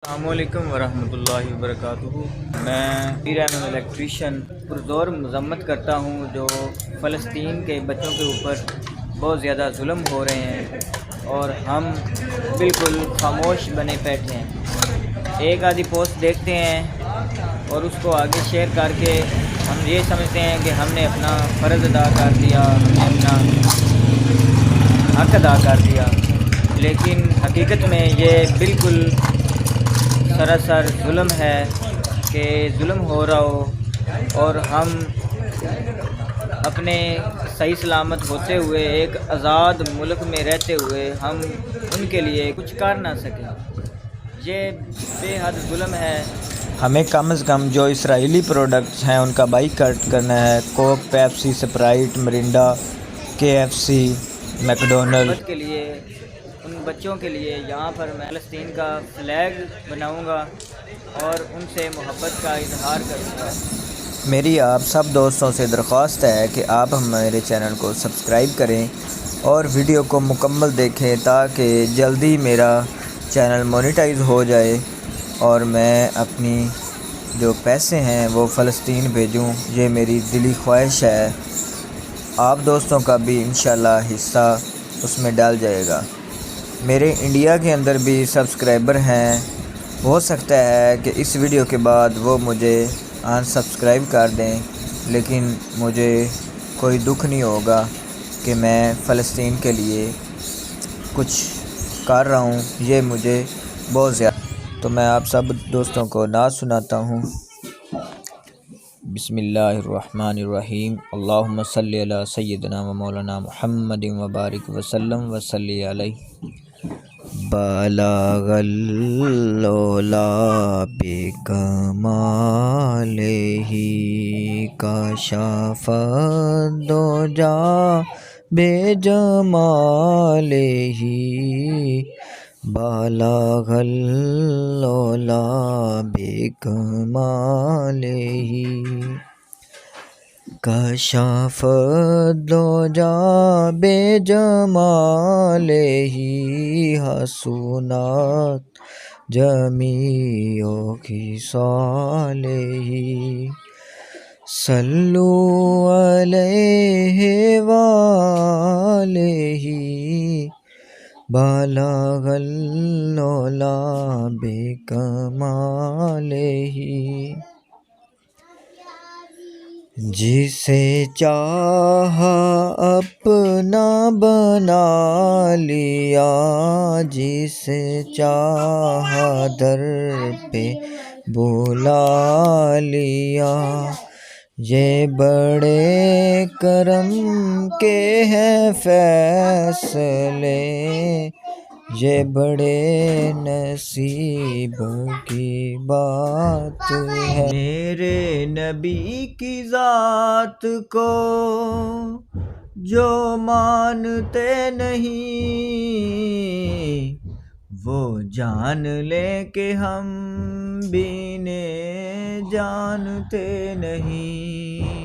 السلام علیکم ورحمۃ اللہ وبرکاتہ۔ میں پیر احمد الیکٹریشین پرزور مذمت کرتا ہوں جو فلسطین کے بچوں کے اوپر بہت زیادہ ظلم ہو رہے ہیں اور ہم بالکل خاموش بنے بیٹھے ہیں۔ ایک آدھی پوسٹ دیکھتے ہیں اور اس کو آگے شیئر کر کے ہم یہ سمجھتے ہیں کہ ہم نے اپنا فرض ادا کر دیا، ہم نے اپنا حق ادا کر دیا، لیکن حقیقت میں یہ بالکل سراسر ظلم ہے کہ ظلم ہو رہا ہو اور ہم اپنے صحیح سلامت ہوتے ہوئے ایک آزاد ملک میں رہتے ہوئے ہم ان کے لیے کچھ کر نہ سکیں۔ یہ بے حد ظلم ہے۔ ہمیں کم از کم جو اسرائیلی پروڈکٹس ہیں ان کا بائیکاٹ کرنا ہے۔ کوک، Pepsi, sprite, Mirinda, KFC، McDonald محبت کے لیے ان بچوں کے لیے یہاں پر میں فلسطین کا فلیگ بناؤں گا اور ان سے محبت کا اظہار کروں گا۔ میری آپ سب دوستوں سے درخواست ہے کہ آپ ہمارے چینل کو سبسکرائب کریں اور ویڈیو کو مکمل دیکھیں تاکہ جلدی میرا چینل مونیٹائز ہو جائے اور میں اپنی جو پیسے ہیں وہ فلسطین بھیجوں۔ یہ میری دلی خواہش ہے۔ آپ دوستوں کا بھی انشاءاللہ حصہ اس میں ڈال جائے گا۔ میرے انڈیا کے اندر بھی سبسکرائبر ہیں، ہو سکتا ہے کہ اس ویڈیو کے بعد وہ مجھے سبسکرائب کر دیں، لیکن مجھے کوئی دکھ نہیں ہوگا کہ میں فلسطین کے لیے کچھ کر رہا ہوں۔ یہ مجھے بہت زیادہ تو میں آپ سب دوستوں کو نعت سناتا ہوں۔ بسم اللہ الرحمن الرحیم۔ اللہم صلی علی سیدنا و مولانا محمد وبارک وسلم وصلی علیہ۔ بلغ العلا بکمالہ کشف الدجا بجمالہ۔ بلغ العلا بکمالہ کشف الدجا بجمالہ۔ حسنت جمیع خصالہ۔ صلو علیہ وآلہ۔ بلغ العلا بکمالہ۔ جسے چاہا اپنا بنا لیا، جسے چاہا در پہ بلا لیا۔ یہ بڑے کرم کے ہیں فیصلے، یہ بڑے نصیب کی بات ہے۔ میرے نبی کی ذات کو جو مانتے نہیں، وہ جان لے کہ ہم بھی انہیں جانتے نہیں۔